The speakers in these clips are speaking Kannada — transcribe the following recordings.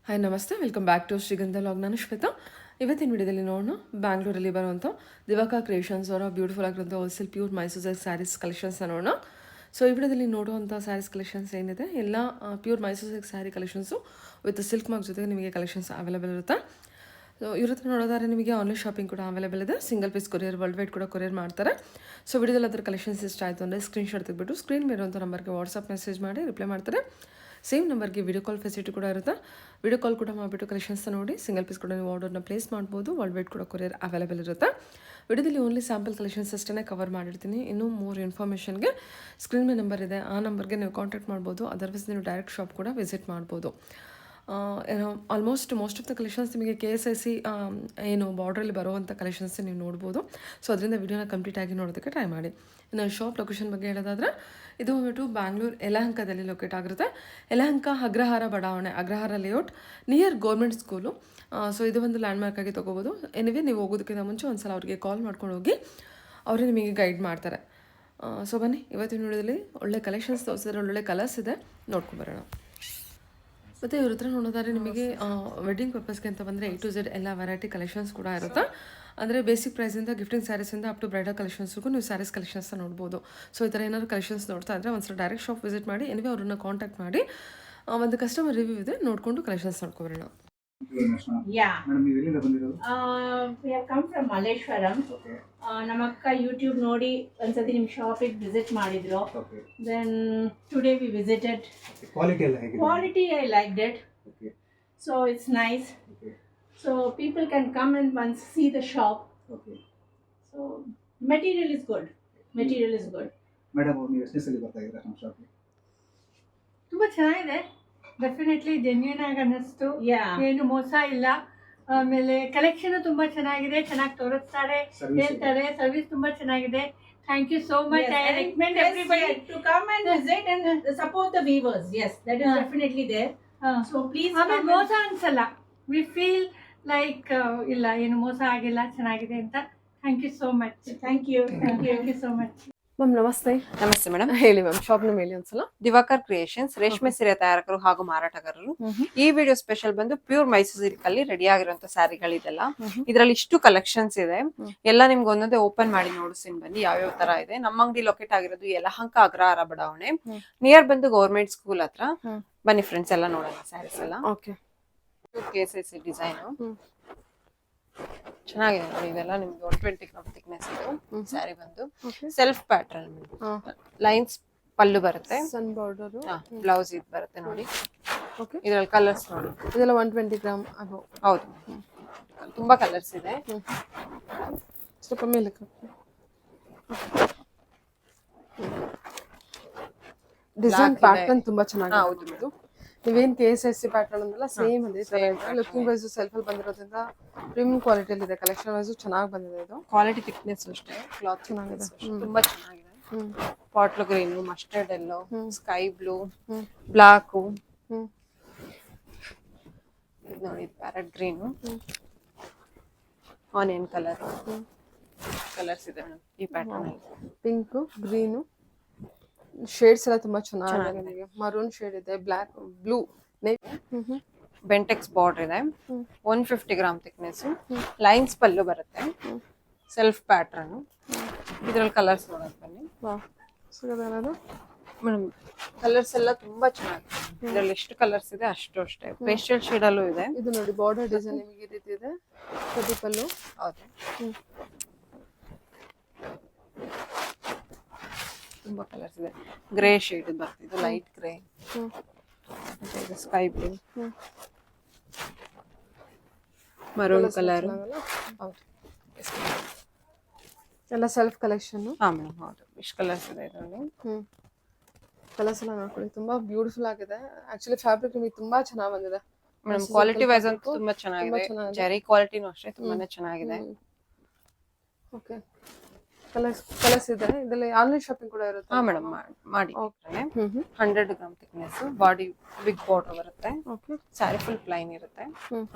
ಹಾಯ್ ನಮಸ್ತೆ, welcome back to Shrigandha log. ನಾನು ಶ್ವೇತಾ. ಇವತ್ತಿನ ವಿಡಿಯೋದಲ್ಲಿ ನೋಡೋಣ ಬ್ಯಾಂಗ್ಳೂರಲ್ಲಿ ಬರುವಂಥ ದಿವಾಕಾ ಕ್ರಿಯೇಷನ್ಸ್ ಅವರ ಬ್ಯೂಟಿಫುಲ್ ಆಗಿರುವಂಥ wholesale pure Mysuru silk sarees ಕಲೆಕ್ಷನ್ಸ್ನ ನೋಡೋಣ. ಸೊ ಈ ವಿಡಿಯೋದಲ್ಲಿ ನೋಡುವಂಥ ಸ್ಯಾರೀಸ್ ಕಲೆಕ್ಷನ್ಸ್ ಏನಿದೆ ಎಲ್ಲ pure Mysuru silk saree collections with silk mark ಜೊತೆಗೆ ನಿಮಗೆ ಕಲೆಕ್ಷನ್ಸ್ ಅವೈಲೇಬಲ್ ಇರುತ್ತೆ. ಸೊ ಇವ್ರ ಹತ್ರ ನೋಡೋದಾದ್ರೆ ನಿಮಗೆ ಆನ್ಲೈನ್ ಶಾಪಿಂಗ್ ಕೂಡ ಅವೈಲೇಬಲ್ ಇದೆ. Single piece courier world wide ಕೂಡ ಕೊರಿಯರ್ ಮಾಡ್ತಾರೆ. ಸೊ ವಿಡಿಯೋದಲ್ಲಿ ಅದರ ಕಲೆಕ್ಷನ್ಸ್ ಇಷ್ಟ ಆಯಿತು ಅಂದರೆ ಸ್ಕ್ರೀನ್ಶಾಟ್ ತೆಗೆದುಬಿಟ್ಟು ಸ್ಕ್ರೀನ್ ಮೇಲಿರುವಂಥ ನಂಬರ್ಗೆ ವಾಟ್ಸಪ್ ಮೆಸೇಜ್ ಮಾಡಿ ರಿಪ್ಲೈ ಮಾಡ್ತಾರೆ. ಸೇಮ್ ನಂಬರ್ಗೆ ವಿಡಿಯೋ ಕಾಲ್ ಫೆಸಿಲಿಟಿ ಕೂಡ ಇರುತ್ತೆ. ವಿಡಿಯೋ ಕಾಲ್ ಕೂಡ ಮಾಡಿಬಿಟ್ಟು ಕಲೆಕ್ಷನ್ಸ್ನ ನೋಡಿ ಸಿಂಗಲ್ ಪೀಸ್ ಕೂಡ ನೀವು ಆರ್ಡರ್ನ ಪ್ಲೇಸ್ ಮಾಡ್ಬೋದು. ವರ್ಲ್ಡ್ ವೈಡ್ ಕೂಡ ಕೊರಿಯರ್ ಅವೈಲೇಬಲ್ ಇರುತ್ತೆ. ವಿಡಿಯೋದಲ್ಲಿ ಓನ್ಲಿ ಸ್ಯಾಂಪಲ್ ಕಲೆಕ್ಷನ್ಸ್ ಅಷ್ಟೇ ಕವರ್ ಮಾಡಿರ್ತೀನಿ. ಇನ್ನೂ ಮೋರ್ ಇನ್ಫಾರ್ಮೇಷನ್ಗೆ ಸ್ಕ್ರೀನ್ ಮೇಲೆ ನಂಬರ್ ಇದೆ, ಆ ನಂಬರ್ಗೆ ನೀವು ಕಾಂಟ್ಯಾಕ್ಟ್ ಮಾಡ್ಬೋದು. ಅದರ್ವೈಸ್ ನೀವು ಡೈರೆಕ್ಟ್ ಶಾಪ್ ಕೂಡ ವಿಸಿಟ್ ಮಾಡ್ಬೋದು. Almost most of the collections ನಿಮಗೆ KSIC ಏನು ಬಾರ್ಡ್ರಲ್ಲಿ ಬರುವಂಥ ಕಲೆಕ್ಷನ್ಸ್ ನೀವು ನೋಡ್ಬೋದು. ಸೊ ಅದರಿಂದ ವಿಡಿಯೋನ ಕಂಪ್ಲೀಟ್ ಆಗಿ ನೋಡೋದಕ್ಕೆ ಟ್ರೈ ಮಾಡಿ. ಇನ್ನು ಶಾಪ್ ಲೊಕೇಶನ್ ಬಗ್ಗೆ ಹೇಳೋದಾದರೆ ಇದು ಬಂದ್ಬಿಟ್ಟು ಬ್ಯಾಂಗ್ಳೂರು ಯಲಹಂಕದಲ್ಲಿ ಲೊಕೇಟ್ ಆಗಿರುತ್ತೆ. ಯಲಹಂಕ ಅಗ್ರಹಾರ ಬಡಾವಣೆ, Agrahara layout near government school. So ಇದು ಒಂದು ಲ್ಯಾಂಡ್ಮಾರ್ಕ್ ಆಗಿ ತೊಗೋಬೋದು. ಎನಿವೆ ನೀವು ಹೋಗೋದಕ್ಕಿಂತ ಮುಂಚೆ ಒಂದ್ಸಲ ಅವ್ರಿಗೆ ಕಾಲ್ ಮಾಡ್ಕೊಂಡು ಹೋಗಿ ಅವರೇ ನಿಮಗೆ ಗೈಡ್ ಮಾಡ್ತಾರೆ. ಸೊ ಬನ್ನಿ, ಇವತ್ತಿನ ವಿಡಿಯೋದಲ್ಲಿ ಒಳ್ಳೆ ಕಲೆಕ್ಷನ್ಸ್ ತೋರಿಸಿದ್ರೆ ಒಳ್ಳೊಳ್ಳೆ ಕಲರ್ಸ್ ಇದೆ, ನೋಡ್ಕೊಂಬರೋಣ. ಮತ್ತು ಇವ್ರ ಹತ್ರ ನೋಡೋದಾದ್ರೆ ನಿಮಗೆ ವೆಡ್ಡಿಂಗ್ ಪರ್ಪಸ್ಗೆ ಅಂತ ಬಂದರೆ A to Z ಎಲ್ಲ ವೆರೈಟಿ ಕಲೆಕ್ಷನ್ಸ್ ಕೂಡ ಇರುತ್ತೆ. ಅಂದರೆ ಬೇಸಿಕ್ ಪ್ರೈಸಿಂದ ಗಿಫ್ಟಿಂಗ್ ಸ್ಯಾರೀಸಿಂದ ಅಪ್ ಟು ಬ್ರೈಡಲ್ ಕಲೆಕ್ಷನ್ಸ್ಗೂ ನೀವು ಸ್ಯಾರೀಸ್ ಕಲೆಕ್ಷನ್ಸ್ನ ನೋಡ್ಬೋದು. ಸೊ ಈ ಥರ ಏನಾದ್ರು ಕಲೆಕ್ಷನ್ಸ್ ನೋಡ್ತಾ ಇದ್ದರೆ ಒಂದ್ಸಲ ಡೈರೆಕ್ಟ್ ಶಾಪ್ ವಿಸಿಟ್ ಮಾಡಿ, ಎನಿವೆ ಅವ್ರನ್ನ ಕಾಂಟ್ಯಾಕ್ಟ್ ಮಾಡಿ. ಒಂದು ಕಸ್ಟಮರ್ ರಿವ್ಯೂ ಇದೆ, ನೋಡಿಕೊಂಡು collections ನೋಡ್ಕೊಬರೋಣ. Yeah. We have come from Malleshwaram. ನಮ್ಮ ಅಕ್ಕ ಯೂಟ್ಯೂಬ್ ನೋಡಿ ಒಂದ್ಸತಿ ನಿಮ್ಮ ಶಾಪಿಗೆ ವಿಸಿಟ್ ಮಾಡಿದ್ರು. Then today we visited. Quality I liked it. So it's nice. So people can come and once see the shop. So material is good. Madam ನೀವು ಎಷ್ಟು ಸಲ ಬರ್ತಾ ಇದ್ದೀರಾ ನಮ್ಮ ಶಾಪ್ಗೆ? ತುಂಬ ಚೆನ್ನಾಗಿದೆ, ಡೆಫಿನೆಟ್ಲಿ ಜೆನ್ಯೂನ್ ಆಗಿ ಅನ್ನಿಸ್ತು. ಏನು ಮೋಸ ಇಲ್ಲ. ಆಮೇಲೆ ಕಲೆಕ್ಷನ್ ತುಂಬಾ ಚೆನ್ನಾಗಿದೆ, ಚೆನ್ನಾಗಿ ತೋರಿಸ್ತಾರೆ, ಹೇಳ್ತಾರೆ, ಸರ್ವಿಸ್ ತುಂಬಾ ಚೆನ್ನಾಗಿದೆ. Thank you so much. I recommend everybody to come and visit and support the weavers. Yes, that is definitely there. So please ಆಮೇಲೆ ಮೋಸ ಅನ್ಸಲ್ಲ. ವಿ ಫೀಲ್ ಲೈಕ್ ಇಲ್ಲ, ಏನು ಮೋಸ ಆಗಿಲ್ಲ, ಚೆನ್ನಾಗಿದೆ ಅಂತ. Thank you so much. Thank you so much. Ma'am ನಮಸ್ತೆ. ನಮಸ್ತೆ ಮೇಡಮ್. ಹೇಳಿ ಮ್ಯಾಮ್, ಶಾಪ್ ನೇಮ್ ಹೇಳಿ ಒಂದ್ಸಲ. ದಿವಾಕರ್ ಕ್ರಿಯೇಷನ್ಸ್, ರೇಷ್ಮೆ ಸೀರೆ ತಯಾರಕರು ಹಾಗೂ ಮಾರಾಟಗಾರರು. ಈ ವಿಡಿಯೋ ಸ್ಪೆಷಲ್ ಬಂದು ಪ್ಯೂರ್ ಮೈಸೂರು ಸಿಲ್ಕ್ ಅಲ್ಲಿ ರೆಡಿ ಆಗಿರುವಂತ ಸ್ಯಾರಿಗಳಿದೆಲ್ಲ. ಇದ್ರಲ್ಲಿ ಇಷ್ಟು ಕಲೆಕ್ಷನ್ಸ್ ಇದೆ, ಎಲ್ಲ ನಿಮ್ಗೆ ಒಂದೊಂದೇ ಓಪನ್ ಮಾಡಿ ನೋಡಿಸ್ತೀನಿ ಬನ್ನಿ ಯಾವ ತರ ಇದೆ. ನಮ್ಮ ಅಂಗಡಿ ಲೊಕೇಟ್ ಆಗಿರೋದು ಯಲಹಂಕ ಅಗ್ರಹಾರ ಬಡಾವಣೆ, ನಿಯರ್ ಬಂದು ಗೌರ್ಮೆಂಟ್ ಸ್ಕೂಲ್ ಹತ್ರ. ಬನ್ನಿ ಫ್ರೆಂಡ್ಸ್, ಎಲ್ಲ ನೋಡೋಣ ಸ್ಯಾರೀಸ್ ಎಲ್ಲ. ಓಕೆ, KSIC ಡಿಸೈನ್ ಚೆನ್ನಾಗಿದೆ ನೋಡಿ. ಇದೆಲ್ಲ ನಿಮ್ಗೆ 120 ಗ್ರಾಮ್ ಥಿಕ್ನೆಸ್ ಇದು ಸ್ಯಾರಿ ಬಂದು ಸೆಲ್ಫ್ ಪ್ಯಾಟರ್ನ್, ಲೈನ್ಸ್ ಪಲ್ಲು ಬರುತ್ತೆ, ಸನ್ ಬಾರ್ಡರ್, ಬ್ಲೌಸ್ ಇದು ಬರುತ್ತೆ ನೋಡಿ. ಓಕೆ, ಇದ್ರಲ್ಲಿ ಕಲರ್ಸ್ ನೋಡಿ, ಇದೆಲ್ಲ 120 ಗ್ರಾಮ್ ಅಬೌವ್. ಹೌದು, ತುಂಬಾ ಕಲರ್ಸ್ ಇದೆ. ಸ್ವಲ್ಪ ಮೇಲೆ ಡಿಸೈನ್ ಪ್ಯಾಟರ್ನ್ ತುಂಬಾ ಚೆನ್ನಾಗಿದೆ. ಹೌದು, ನೀವೇನ್ KSIC ಪ್ಯಾಟರ್ನ್ ಅಂದಲ್ಲ, ಸೇಮ್ ಅದೇ ಲುಕಿಂಗ್ ವೈಸ್ ಸೆಲ್ಫ್ ಅಲ್ಲಿ ಬಂದಿರೋದ್ರಿಂದ ಪ್ರೀಮಿಯಂ ಕ್ವಾಲಿಟಿಯಲ್ಲಿ ಇದೆ. ಕಲೆಕ್ಷನ್ ವೈಸ್ ಚೆನ್ನಾಗಿ ಬಂದಿದೆ. ಇದು ಕ್ವಾಲಿಟಿ ಥಿಕ್ನೆಸ್ ಅಷ್ಟೇ, ಕ್ಲಾತ್ ಚೆನ್ನಾಗಿದೆ, ತುಂಬಾ ಚೆನ್ನಾಗಿದೆ. Bottle green, mustard yellow, sky blue, black ನೋಡಿ, parrot green, onion colour, colours ಇದೆ ಈ ಪ್ಯಾಟರ್ನ್ ಅಲ್ಲಿ. ಪಿಂಕ್, ಗ್ರೀನು ಶೇಡ್ಸ್ ಎಲ್ಲ ತುಂಬಾ ಚೆನ್ನಾಗಿದೆ. ಮರೂನ್ ಶೇಡ್ ಇದೆ, ಬ್ಲಾಕ್, ಬ್ಲೂ, ಬೆಂಟೆಕ್ಸ್ ಬಾರ್ಡರ್ ಇದೆ, 150 ಗ್ರಾಮ್ ಥಿಕ್ನೆಸ್, ಲೈನ್ಸ್ ಪಲ್ಲು ಬರುತ್ತೆ, ಸೆಲ್ಫ್ ಪ್ಯಾಟರ್ನ್. ಇದ್ರಲ್ಲಿ ಕಲರ್ಸ್ ನೋಡೋದು ಬನ್ನಿ. ಮೇಡಮ್ ಕಲರ್ಸ್ ಎಲ್ಲ ತುಂಬಾ ಚೆನ್ನಾಗಿದೆ. ಇದ್ರಲ್ಲಿ ಎಷ್ಟು ಕಲರ್ಸ್ ಇದೆ ಅಷ್ಟು ಅಷ್ಟೇ. ಪೇಸ್ಟಲ್ ಶೇಡ್ ಅಲ್ಲೂ ಇದೆ. ಇದು ನೋಡಿ, ಬಾರ್ಡರ್ ಡಿಸೈನ್ ನಿಮಗೆ ಈ ರೀತಿ ಇದೆ, ಕಡ್ಡಿ ಪಲ್ಲು. ಹೌದು, ತುಂಬಾ ಕಲರ್ಸ್ ಇದೆ. ಗ್ರೇ ಶೇಡ್ ಬರ್ತಿದೆ, light grey, sky blue, maroon colour. ಹೌದು, ಎಲ್ಲ ಸೆಲ್ಫ್ ಕಲೆಕ್ಷನ್. ಹಾ ಮೇಡಮ್, ಹೌದು. ಇಷ್ಟು ಕಲರ್ಸ್ ಇದೆ ಇದರಲ್ಲಿ. ಕಲರ್ಸ್ ಎಲ್ಲ ನೋಡ್ಕೊಳ್ಳಿ, ತುಂಬಾ ಬ್ಯೂಟಿಫುಲ್ ಆಗಿದೆ. ಆಕ್ಚುಲಿ ಫ್ಯಾಬ್ರಿಕ್ ನಿಮಗೆ ತುಂಬಾ ಚೆನ್ನಾಗಿ ಬಂದಿದೆ ಮೇಡಮ್. ಕ್ವಾಲಿಟಿ ವೈಸ್ ಅಂತೂ ತುಂಬಾ ಚೆನ್ನಾಗಿದೆ. ಜರಿ ಕ್ವಾಲಿಟಿನೂ ಅಷ್ಟೇ ತುಂಬಾನೇ ಚೆನ್ನಾಗಿದೆ. ಓಕೆ, ಕಲರ್ಸ್ ಇದೆ. ಇದರಲ್ಲಿ ಆನ್ಲೈನ್ ಶಾಪಿಂಗ್ ಕೂಡ ಇರುತ್ತೆ. ಹಾ ಮೇಡಮ್, ಮಾಡಿ 100 gram thickness, body big border ಬರುತ್ತೆ. ಓಕೆ, ಸ್ಯಾರಿ ಫುಲ್ ಪ್ಲೈನ್ ಇರುತ್ತೆ,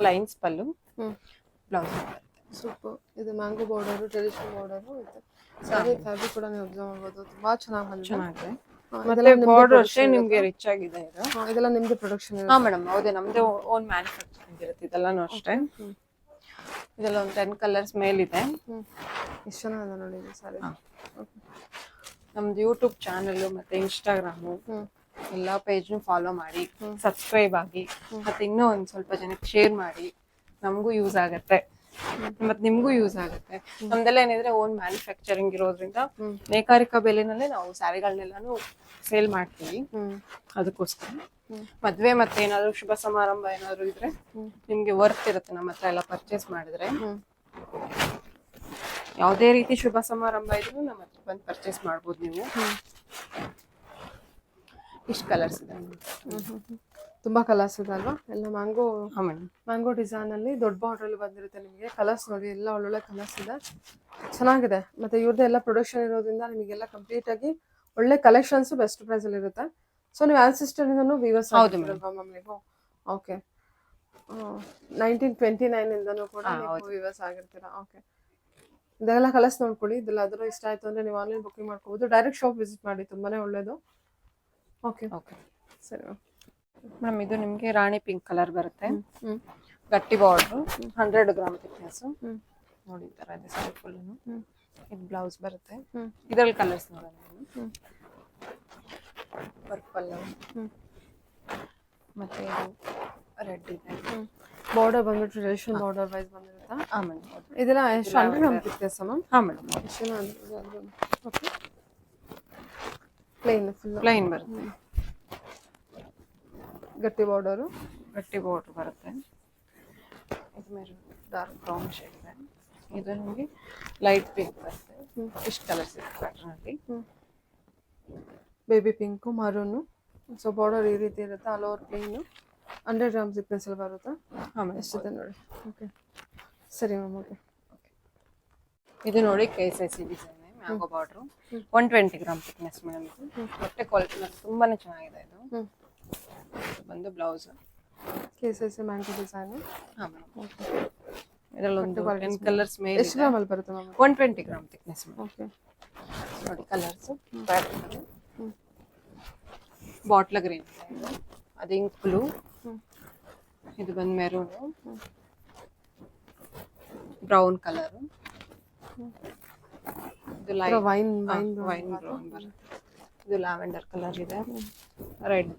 ಲೈನ್ಸ್ ಪಲ್ಲು, ಬ್ಲೌಸ್ ಬರುತ್ತೆ. ಸೂಪರ್. ಇದು ಮ್ಯಾಂಗೋ ಬಾರ್ಡರ್, ಟ್ರೆಡಿಷನಲ್ ಬಾರ್ಡರ್ ಇದೆ. ಸ್ಯಾರಿ ಫ್ಯಾಬ್ರಿಕ್ ಕೂಡ ನೀವು ಅಬ್ಸರ್ವ್ ಮಾಡ್ಬೋದು, ತುಂಬಾ ಚೆನ್ನಾಗಿ ಬಂದಿದೆ. ಚೆನ್ನಾಗಿದೆ. ಮತ್ತೆ ಬಾರ್ಡರ್ ಅಷ್ಟೇ ನಿಮ್ಗೆ ರಿಚ್ ಆಗಿದೆ ಇದು. ಇದೆಲ್ಲ ನಿಮ್ದು ಪ್ರೊಡಕ್ಷನ್ ಹಾ ಮೇಡಮ್, ಹೌದೇ, ನಮ್ದೇ ಓನ್ ಮ್ಯಾನುಫ್ಯಾಕ್ಚರಿಂಗ್ ಇರುತ್ತೆ ಇದೆಲ್ಲಾನು ಅಷ್ಟೇ. ಇದೆಲ್ಲ ಒಂದು 10 ಕಲರ್ಸ್ ಮೇಲಿದೆ. ಎಷ್ಟು ಚೆನ್ನಾಗಿದೆ ನೋಡಿ ಇದು ಸಾರಿ. ನಮ್ದು ಯೂಟ್ಯೂಬ್ ಚಾನಲ್ ಮತ್ತೆ ಇನ್ಸ್ಟಾಗ್ರಾಮು ಎಲ್ಲಾ ಪೇಜ್ನು ಫಾಲೋ ಮಾಡಿ, ಸಬ್ಸ್ಕ್ರೈಬ್ ಆಗಿ, ಮತ್ತೆ ಇನ್ನೂ ಒಂದ್ ಸ್ವಲ್ಪ ಜನಕ್ಕೆ ಶೇರ್ ಮಾಡಿ. ನಮಗೂ ಯೂಸ್ ಆಗತ್ತೆ ಮತ್ತೆ ನಿಮ್ಗೂ ಯೂಸ್ ಆಗುತ್ತೆ. ನಮ್ದೆಲ್ಲ ಏನಿದ್ರೆ ಓನ್ ಮ್ಯಾನುಫ್ಯಾಕ್ಚರಿಂಗ್ ಇರೋದ್ರಿಂದ ನೇಕಾರಿಕಾ ಬೆಲೆನಲ್ಲೇ ನಾವು ಸ್ಯಾರಿಗಳನ್ನೆಲ್ಲಾನು ಸೇಲ್ ಮಾಡ್ತೀವಿ. ಅದಕ್ಕೋಸ್ಕರ ಮದ್ವೆ ಮತ್ತೆ ಏನಾದ್ರು ಶುಭ ಸಮಾರಂಭ ಏನಾದ್ರು ಇದ್ರೆ ನಿಮ್ಗೆ ವರ್ತ್ ಇರುತ್ತೆ ನಮ್ಮ ಹತ್ರ ಎಲ್ಲ ಪರ್ಚೇಸ್ ಮಾಡಿದ್ರೆ. ಯಾವುದೇ ರೀತಿ ಶುಭ ಸಮಾರಂಭ ಇದ್ರು ನಮ್ಮ ಹತ್ರ ಬಂದು ಪರ್ಚೇಸ್ ಮಾಡ್ಬೋದು ನೀವು. ಇಷ್ಟು ಕಲರ್ಸ್ ಇದೆ. ತುಂಬಾ ಕಲರ್ಸ್ ಇದೆ ಅಲ್ವಾ? ಎಲ್ಲ ಮ್ಯಾಂಗೋ ಹಾ ಮೇಡಮ್, ಮ್ಯಾಂಗೋ ಡಿಸೈನ್ ಅಲ್ಲಿ ದೊಡ್ಡ ಬಾರ್ಡರ್ ಅಲ್ಲಿ ಬಂದಿರುತ್ತೆ ನಿಮಗೆ. ಕಲರ್ಸ್ ನೋಡಿ ಎಲ್ಲ ಒಳ್ಳೊಳ್ಳೆ ಕಲರ್ಸ್ ಇದೆ, ಚೆನ್ನಾಗಿದೆ. ಮತ್ತೆ ಇವ್ರದ್ದು ಎಲ್ಲ ಪ್ರೊಡಕ್ಷನ್ ಇರೋದ್ರಿಂದ ನಿಮಗೆಲ್ಲ ಕಂಪ್ಲೀಟ್ ಆಗಿ ಒಳ್ಳೆ ಕಲೆಕ್ಷನ್ಸ್ ಬೆಸ್ಟ್ ಪ್ರೈಸ್ ಅಲ್ಲಿ ಇರುತ್ತೆ. ಸೊ ನೀವು ಆನ್ಸಿಸ್ಟರ್ ಇಂದನೂ ವಿವರ್ಸ್ ಆಗಿರ್ತೀರಲ್ವಾ ಮ್ಯಾಮ್ ನೀವು? ಓಕೆ, 1929 ಇಂದನೂ ಕೂಡ ನೀವು ವಿವರ್ಸ್ ಆಗಿರ್ತೀರಾ. ಓಕೆ, ಇದೆಲ್ಲ ಕಲರ್ಸ್ ನೋಡ್ಕೊಳ್ಳಿ. ಇದೆಲ್ಲ ಅದರ ಇಷ್ಟ ಆಯ್ತು ಅಂದ್ರೆ ನೀವು ಆನ್ಲೈನ್ ಬುಕಿಂಗ್ ಮಾಡ್ಕೋಬಹುದು. ಡೈರೆಕ್ಟ್ ಶಾಪ್ ವಿಸಿಟ್ ಮಾಡಿ, ತುಂಬಾನೇ ಒಳ್ಳೇದು. ಓಕೆ ಓಕೆ ಸರಿ ಮೇಡಮ್. ಇದು ನಿಮ್ಗೆ ರಾಣಿ ಪಿಂಕ್ ಕಲರ್ ಬರುತ್ತೆ, ಗಟ್ಟಿ ಬಾರ್ಡ್ರು, 100 ಗ್ರಾಮ್ ಥಿಕ್ನೆಸ್. ನೋಡಿ ಈ ತರ ಇದೆ ಸಾರಿ ಫುಲ್. ಇದು ಬ್ಲೌಸ್ ಬರುತ್ತೆ. ಇದರಲ್ಲಿ ಕಲರ್ಸ್ ನೋಡೋಣ. ಪರ್ಪಲ್ ಮತ್ತೆ ರೆಡ್ ಇದೆ. ಬಾರ್ಡರ್ ಬಂದ್ಬಿಟ್ಟು ಟ್ರೆಡಿಷನಲ್ ಬಾರ್ಡರ್ ವೈಸ್ ಬಂದಿರುತ್ತಾ? ಹಾ ಮೇಡಮ್. ಇದೆಲ್ಲ ಎಷ್ಟು 100 ಗ್ರಾಮ್ ಥಿಕ್ನೆಸ್ ಮ್ಯಾಮ್? ಹಾ madam, okay. Plain full plain ಬರುತ್ತೆ. ಗಟ್ಟಿ ಬಾರ್ಡರು, ಗಟ್ಟಿ ಬಾರ್ಡರ್ ಬರುತ್ತೆ. ಇದು ಮೇಲೆ ಡಾರ್ಕ್ ಬ್ರೌನ್ ಶೇಡ್ ಇದೆ. ಇದು ನಿಮಗೆ ಲೈಟ್ ಪಿಂಕ್ ಬರುತ್ತೆ. ಇಷ್ಟು ಕಲರ್ಸ್ ಇದೆ ಪ್ಯಾಟರ್ನ್ ಅಲ್ಲಿ. Baby pink, maroon. So border ಈ ರೀತಿ ಇರುತ್ತೆ, all over plain. 100 gram thickness ಅಲ್ಲಿ ಬರುತ್ತೆ. ಹಾ ಮೇಡಮ್, ಎಷ್ಟಿದೆ ನೋಡಿ. ಓಕೆ ಸರಿ ಮ್ಯಾಮ್. ಓಕೆ, ಇದು ನೋಡಿ KSIC design mango border, 120 gram thickness madam. ಇದು ಬಟ್ಟೆ ಕ್ವಾಲಿಟಿ ತುಂಬಾನೇ ಚೆನ್ನಾಗಿದೆ. ಇದು ಬಂದು ಬ್ಲೌಸ್ KSIC ಮ್ಯಾಂಗೋ ಡಿಸೈನ್. ಹಾ ಮೇಡಮ್. ಇದರಲ್ಲಿ ಒಂದು 10 ಕಲರ್ಸ್ ಮೇಲೆ ಎಷ್ಟು ಗ್ರಾಮ್ ಅಲ್ಲಿ ಬರುತ್ತೆ ma'am? 120 gram thickness madam. Okay, ನೋಡಿ ಕಲರ್ಸ್ ಪ್ಯಾಟರ್ನ್. ಬಾಟ್ಲ ಗ್ರೀನ್, ಅದು ಇಂಕ್ ಬ್ಲೂ, ಇದು ಬಂದು ಮೆರೂನು, ಬ್ರೌನ್ ಕಲರ್, ಇದು ಲೈಟ್ ವೈನ್ ವೈನ್ ಬ್ರೌನ್ ಬರುತ್ತೆ. ಇದು ಲ್ಯಾವೆಂಡರ್ ಕಲರ್ ಇದೆ, red,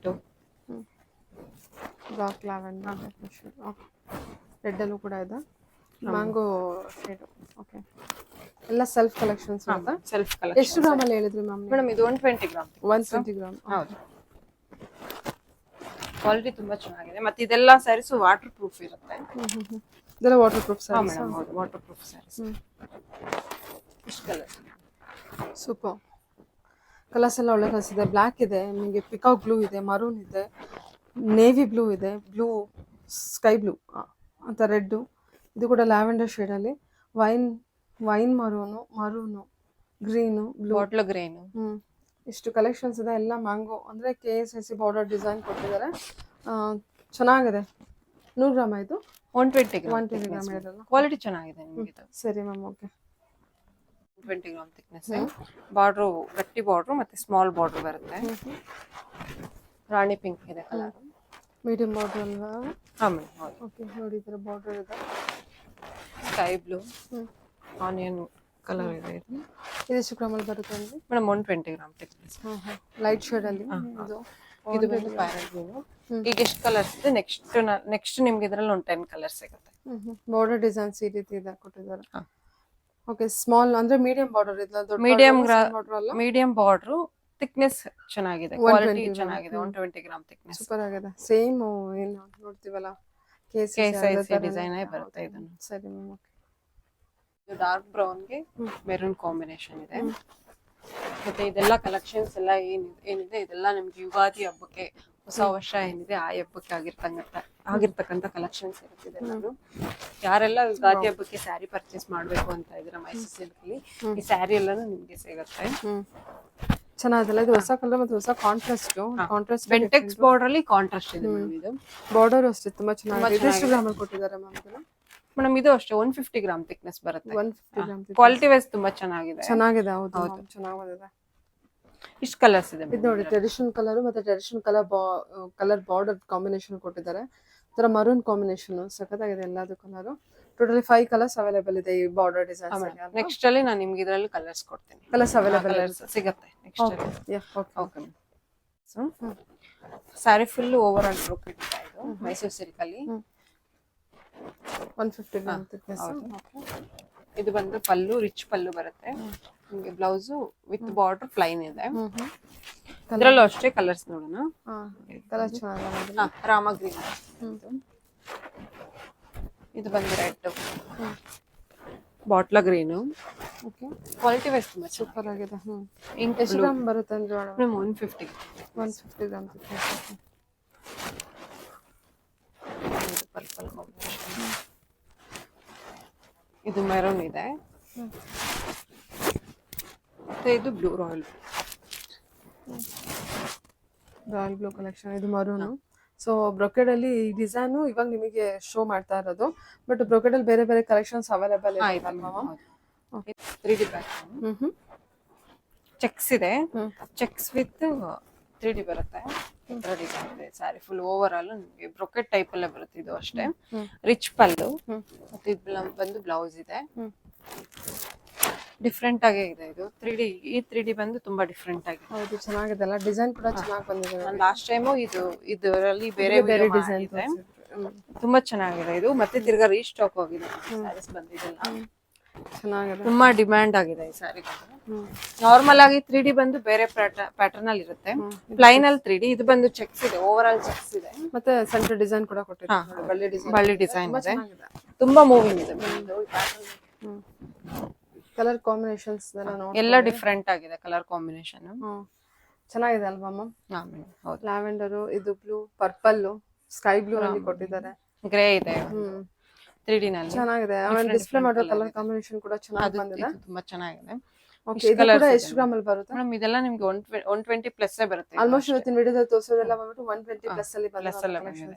black lavender. Okay, red ಅಲ್ಲೂ ಕೂಡ ಇದೆ, ಮ್ಯಾಂಗೋ ಶೇಡ್. ಓಕೆ, ಎಲ್ಲ ಸೆಲ್ಫ್ ಕಲೆಕ್ಷನ್ಸ್ ಅಂತ. ಸೆಲ್ಫ್ ಎಷ್ಟು ಕಲೆಕ್ಷನ್ ಗ್ರಾಮ್ ಅಲ್ಲಿ ಹೇಳಿದ್ರಿ ಮ್ಯಾಮ್? ಮೇಡಮ್ ಇದು 120 ಗ್ರಾಮ್. 120 ಗ್ರಾಮ್. ಹೌದು, ಕ್ವಾಲಿಟಿ ತುಂಬಾ ಚೆನ್ನಾಗಿದೆ. ಮತ್ತೆ ಇದೆಲ್ಲ ಸ್ಯಾರೀಸ್ ವಾಟರ್ ಪ್ರೂಫ್ ಇರುತ್ತೆ. ಇದೆಲ್ಲ ವಾಟರ್ ಪ್ರೂಫ್ ಹಾ ಸ್ಯಾರೀಸ್? ಮೇಡಮ್, ಹೌದು, ವಾಟರ್ ಪ್ರೂಫ್ ಸ್ಯಾರೀಸ್. ಇಷ್ಟು ಕಲರ್ಸ್. ಸೂಪರ್. ಕಲರ್ಸ್ ಎಲ್ಲ ಒಳ್ಳೆ ಕಲರ್ಸ್ ಇದೆ. ಬ್ಲ್ಯಾಕ್ ಇದೆ ನಿಮಗೆ, ಪಿಕಾಕ್ ಬ್ಲೂ ಇದೆ, ಮರೂನ್ ಇದೆ, ನೇವಿ ಬ್ಲೂ ಇದೆ, ಬ್ಲೂ, ಸ್ಕೈ ಬ್ಲೂ ಅಂತ, ರೆಡ್ಡು. ಇದು ಕೂಡ ಲ್ಯಾವೆಂಡರ್ ಶೇಡಲ್ಲಿ, wine maroon, green, blue, bottle green. ಇಷ್ಟು ಕಲೆಕ್ಷನ್ಸ್ ಇದೆ. ಎಲ್ಲ ಮ್ಯಾಂಗೋ ಅಂದರೆ KSIC ಬಾರ್ಡರ್ ಡಿಸೈನ್ ಕೊಟ್ಟಿದ್ದಾರೆ. ಚೆನ್ನಾಗಿದೆ. 100 ಗ್ರಾಮ್ ಆಯಿತು. 120 ಗ್ರಾಮ್. 120 ಗ್ರಾಮ್ ಇರಲ್ಲ. ಕ್ವಾಲಿಟಿ ಚೆನ್ನಾಗಿದೆ ನಿಮಗೆ ಇದು. ಸರಿ ma'am. Okay, 120 gram thickness. Border ಗಟ್ಟಿ ಬಾರ್ಡ್ರು ಮತ್ತೆ ಸ್ಮಾಲ್ ಬಾರ್ಡರ್ ಬರುತ್ತೆ. ರಾಣಿ ಪಿಂಕ್ ಇದೆ ಕಲರ್. ಮೀಡಿಯಂ ಬಾರ್ಡರ್ ಅಲ್ವಾ? ಹಾ ಮೇಡಮ್, ಹೌದು. ಓಕೆ, ನೋಡಿ ಇದರ ಬಾರ್ಡರ್ ಇದೆ. ಸ್ಕೈ ಬ್ಲೂ, ಆನಿಯನ್ ಕಲರ್ ಇದೆ. ಇದು ಇದೆಷ್ಟು ಗ್ರಾಮಲ್ಲಿ ಬರುತ್ತೆ ಅಂದರೆ ಮೇಡಮ್ 120 ಗ್ರಾಮ್ ಥಿಕ್ನೆಸ್. ಲೈಟ್ ಶೇಡಲ್ಲಿ ಇದು. ಇದು ಬಂದು ಪ್ಯಾರೆಟ್ ಗ್ರೀನು. ಈಗ ಎಷ್ಟು ಕಲರ್ಸ್ ಇದೆ? ನೆಕ್ಸ್ಟ್ ನಿಮ್ಗೆ ಇದರಲ್ಲಿ ಒಂದು 10 ಕಲರ್ಸ್ ಸಿಗುತ್ತೆ. ಬಾರ್ಡರ್ ಡಿಸೈನ್ಸ್ ಈ ರೀತಿ ಇದೆ ಕೊಟ್ಟಿದ್ದಾರೆ. ಓಕೆ, ಸ್ಮಾಲ್ ಅಂದ್ರೆ ಮೀಡಿಯಂ ಬಾರ್ಡರ್ ಇದೆ, ದೊಡ್ಡ ಬಾರ್ಡರ್ ಅಲ್ಲ. ಮೀಡಿಯಂ ಬಾರ್ಡರ್, ಥಿಕ್ನೆಸ್ ಚೆನ್ನಾಗಿದೆ, ಕ್ವಾಲಿಟಿ ಚೆನ್ನಾಗಿದೆ. 120 ಗ್ರಾಮ್ ಥಿಕ್ನೆಸ್. ಸೂಪರ್ ಆಗಿದೆ. ಸೇಮ್ ಏನು ನೋಡ್ತೀವಲ್ಲ KSIC ಡಿಸೈನ್ ಬರುತ್ತೆ ಇದನ್ನು. ಸರಿ ಮ್ಯಾಮ್. ಓಕೆ, ಇದು ಡಾರ್ಕ್ ಬ್ರೌನ್ಗೆ ಮೆರೂನ್ ಕಾಂಬಿನೇಷನ್ ಇದೆ. ಮತ್ತೆ ಇದೆಲ್ಲ ಕಲೆಕ್ಷನ್ಸ್ ಎಲ್ಲ ಏನಿದೆ ಇದೆಲ್ಲ ನಿಮ್ಗೆ ಯುಗಾದಿ ಹಬ್ಬಕ್ಕೆ, ಹೊಸ ವರ್ಷ ಏನಿದೆ ಆ ಹಬ್ಬಕ್ಕೆ ಆಗಿರ್ತಕ್ಕಂಥ ಕಲೆಕ್ಷನ್ಸ್ ಇರುತ್ತೆ. ಯಾರೆಲ್ಲ ಯುಗಾದಿ ಹಬ್ಬಕ್ಕೆ ಸ್ಯಾರಿ ಪರ್ಚೇಸ್ ಮಾಡ್ಬೇಕು ಅಂತ ಇದ್ರೆ ಮೈಸೂರು ಸಿಲ್ಕ್ ಅಲ್ಲಿ ಈ ಸ್ಯಾರಿ ಎಲ್ಲಾನು ನಿಮ್ಗೆ ಸಿಗುತ್ತೆ. ಚೆನ್ನಾಗಿದೆಲ್ಲ. ಇದು ಹೊಸ ಕಲರ್ ಮತ್ತೆ ಹೊಸ ಕಾಂಟ್ರಾಸ್ಟ್ ಬೆಂಟೆಕ್ಸ್ ಬಾರ್ಡರ್ ಅಲ್ಲಿ ಕಾಂಟ್ರಾಸ್ಟ್ ಇದೆ ಮೇಡಮ್. ಇದು ಬಾರ್ಡರ್ ಅಷ್ಟೇ ತುಂಬಾ ಚೆನ್ನಾಗಿದೆ. ಎಷ್ಟು ಗ್ರಾಮ್ ಅಲ್ಲಿ ಕೊಟ್ಟಿದ್ದಾರೆ ಮ್ಯಾಮ್ ಇದನ್ನ? ಮೇಡಮ್ ಇದು ಅಷ್ಟೇ 150 ಗ್ರಾಮ್ ಥಿಕ್ನೆಸ್ ಬರುತ್ತೆ. 150 ಗ್ರಾಮ್. ಕ್ವಾಲಿಟಿ ವೈಸ್ ತುಂಬಾ ಚೆನ್ನಾಗಿದೆ. ಚೆನ್ನಾಗಿದೆ. ಹೌದು, ಚೆನ್ನಾಗಿ ಬಂದಿದೆ. ಇಷ್ಟು ಕಲರ್ಸ್ ಇದೆ ಇದು ನೋಡಿ ಟ್ರೆಡಿಷನಲ್ ಕಲರ್ ಮತ್ತೆ ಟ್ರೆಡಿಷನಲ್ ಕಲರ್ ಬಾರ್ಡರ್ ಕಾಂಬಿನೇಷನ್ ಕೊಟ್ಟಿದ್ದಾರೆ. ಇದರ ಮರೂನ್ ಕಾಂಬಿನೇಷನ್ ಸಖತ್ತಾಗಿದೆ ಎಲ್ಲದು ಕಲರ್. ಟೋಟಲಿ 5 ಕಲರ್ಸ್ ಅವೈಲೇಬಲ್ ಇದೆ ಈ ಬಾರ್ಡರ್ ಡಿಸೈನ್ಸ್ ಅಲ್ಲಿ. ನೆಕ್ಸ್ಟ್ ಅಲ್ಲಿ ನಾನು ನಿಮ್ಗೆ ಇದರಲ್ಲಿ ಕಲರ್ಸ್ ಕೊಡ್ತೀನಿ. ಕಲರ್ಸ್ ಅವೈಲೇಬಲ್ ಕಲರ್ಸ್ ಸಿಗುತ್ತೆ ನೆಕ್ಸ್ಟ್ ಅಲ್ಲಿ. Okay okay sari full over all brocade ಇದೆ ಇದು ಮೈಸೂರು ಸಿಲ್ಕ್ ಅಲ್ಲಿ. 150 ಗ್ರಾಮ್ thickness. ಇದು ಬಂದು ಪಲ್ಲು ರಿಚ್ ಪಲ್ಲು ಬರುತ್ತೆ. ನಿಮಗೆ ಬ್ಲೌಸ್ ವಿತ್ ಬಾರ್ಡರ್ ಪ್ಲೈನ್ ಇದೆ. ಇದ್ರಲ್ಲೂ ಅಷ್ಟೇ ಕಲರ್ಸ್ ನೋಡೋಣ. ಕಲರ್ ಚೆನ್ನಾಗಿದೆ. ರಾಮ ಗ್ರೀನ್. ಇದು ಬಂದು red, ಬಾಟ್ಲಾ green. Okay quality wise ತುಂಬಾ ಸೂಪರ್ ಆಗಿದೆ. ಎಷ್ಟು ಗ್ರಾಮ್ ಬರುತ್ತೆ ಅಂದ್ರೆ madam? 150 gram thickness. Purple combination. ಇದು ಮೆರೂನ್ ಇದೆ ಮತ್ತೆ ಇದು ಬ್ಲೂ ರಾಯಲ್ ಬ್ಲೂ ಕಲೆಕ್ಷನ್. ಇದು ಮರೂನು. ಸೊ ಬ್ರೊಕೆಡ್ ಅಲ್ಲಿ ಈ ಡಿಸೈನ್ ಇವಾಗ ನಿಮಗೆ ಶೋ ಮಾಡ್ತಾ ಇರೋದು. ಬಟ್ ಬ್ರೊಕೆಡ್ ಅಲ್ಲಿ ಬೇರೆ ಬೇರೆ ಕಲೆಕ್ಷನ್ಸ್ ಅವೈಲೇಬಲ್ ಇದೆ ಅಲ್ವಾ? 3D pattern. ಚೆಕ್ಸ್ ಇದೆ. ಚೆಕ್ಸ್ ವಿತ್ 3D ಬರುತ್ತೆ. ರೆಡಿ ಇದೆ ಸ್ಯಾರಿ ಫುಲ್ ಓವರ್ ಆಲ್ ನಿಮಗೆ ಬ್ರೊಕೆಟ್ ಟೈಪ್ ಅಲ್ಲೇ ಬರುತ್ತೆ. ಇದು ಅಷ್ಟೇ ರಿಚ್ ಪಲ್ಲು ಮತ್ತೆ ಇದು ಬಂದು ಬ್ಲೌಸ್ ಇದೆ. ಡಿಫ್ರೆಂಟ್ ಆಗೇ ಇದೆ ಇದು. 3D ಈ 3D ಬಂದು ತುಂಬಾ ಡಿಫ್ರೆಂಟ್ ಆಗಿದೆ. ಹೌದು ಚೆನ್ನಾಗಿದೆ ಅಲ್ಲ, ಡಿಸೈನ್ ಕೂಡ ಚೆನ್ನಾಗಿ ಬಂದಿದೆ. ನಾನು ಲಾಸ್ಟ್ ಟೈಮು ಇದರಲ್ಲಿ ಬೇರೆ ಬೇರೆ ಡಿಸೈನ್ ಇದೆ. ತುಂಬಾ ಚೆನ್ನಾಗಿದೆ ಇದು. ಮತ್ತೆ ತಿರ್ಗಾ ರೀಸ್ಟಾಕ್ ಆಗಿದೆ ಸ್ಯಾರೀಸ್ ಬಂದಿದೆಲ್ಲ. ಚೆನ್ನಾಗಿದೆ, ತುಂಬಾ ಡಿಮ್ಯಾಂಡ್ ಆಗಿದೆ ಈ ಸ್ಯಾರಿ. ನಾರ್ಮಲ್ ಆಗಿ 3D ಬಂದು ಬೇರೆ ಪ್ಯಾಟರ್ನ್ ಅಲ್ಲಿ ಇರುತ್ತೆ. ಪ್ಲೈನ್ ಅಲ್ಲಿ 3D, ಇದು ಬಂದು ಚೆಕ್ಸ್ ಇದೆ, ಓವರ್ ಆಲ್ ಚೆಕ್ಸ್ ಇದೆ. ಮತ್ತೆ ಸೆಂಟರ್ ಡಿಸೈನ್ ಕೂಡ ಕೊಟ್ಟಿದ್ದಾರೆ. ಬಳ್ಳಿ ಡಿಸೈನ್ ಇದೆ. ತುಂಬಾ ಮೂವಿಂಗ್ ಇದೆ. ಕಲರ್ ಕಾಂಬಿನೇಷನ್ಸ್ ಎಲ್ಲ ಡಿಫ್ರೆಂಟ್ ಆಗಿದೆ ಕಲರ್ ಕಾಂಬಿನೇಷನ್. ಚೆನ್ನಾಗಿದೆ ಅಲ್ವಾ ಮ್ಯಾಮ್? ಹೌದು. ಲ್ಯಾವೆಂಡರ್, ಇದು ಬ್ಲೂ, ಪರ್ಪಲ್, ಸ್ಕೈ ಬ್ಲೂ ಅಲ್ಲಿ ಕೊಟ್ಟಿದ್ದಾರೆ. ಗ್ರೇ ಇದೆ 3D ನಲ್ಲಿ. ಚೆನ್ನಾಗಿದೆ. ಆಮೇಲೆ ಡಿಸ್ಪ್ಲೇ ಮಾಡೋ ಕಲರ್ ಕಾಂಬಿನೇಷನ್ ಕೂಡ ಚೆನ್ನಾಗಿ ಬಂದಿದೆ. ತುಂಬಾ ಚೆನ್ನಾಗಿದೆ. ಓಕೆ, ಇದು ಕೂಡ ಎಷ್ಟು ಗ್ರಾಮ್ ಅಲ್ಲಿ ಬರುತ್ತೆ ಮೇಡಮ್? ಇದೆಲ್ಲ ನಿಮಗೆ 120 ಪ್ಲಸ್ ಬರುತ್ತೆ. ಆಲ್ಮೋಸ್ಟ್ ಇವತ್ತಿನ ವಿಡಿಯೋದಲ್ಲಿ ತೋರಿಸೋದೆಲ್ಲ ಬಂದ್ಬಿಟ್ಟು 120 ಪ್ಲಸ್ ಅಲ್ಲಿ ಬಂದಿದೆ.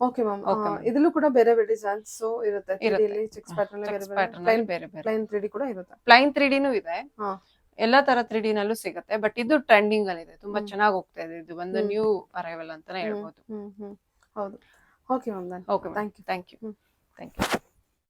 ಓಕೆ ಮ್ಯಾಮ್, ಇದರಲ್ಲೂ ಕೂಡ ಬೇರೆ ಬೇರೆ ಡಿಸೈನ್ಸ್ ಇರುತ್ತೆ. 3D ಅಲ್ಲಿ ಚೆಕ್ಸ್ ಪ್ಯಾಟರ್ನ್ ಬೇರೆ ಬೇರೆ, ಪ್ಲೈನ್ 3D ಕೂಡ ಇರುತ್ತೆ. ಪ್ಲೈನ್ 3Dನೂ ಇದೆ. ಎಲ್ಲಾ ತರ 3D ನಲ್ಲೂ ಸಿಗುತ್ತೆ. ಬಟ್ ಇದು ಟ್ರೆಂಡಿಂಗ್ ಅಲ್ಲಿ ಇದೆ, ತುಂಬಾ ಚೆನ್ನಾಗಿ ಹೋಗ್ತಾ ಇದೆ. ಇದು ಒಂದು ನ್ಯೂ ಅರೈವಲ್ ಅಂತಾನೆ ಹೇಳ್ಬೋದು. ಹೌದು. Okay ma'am, okay, thank you.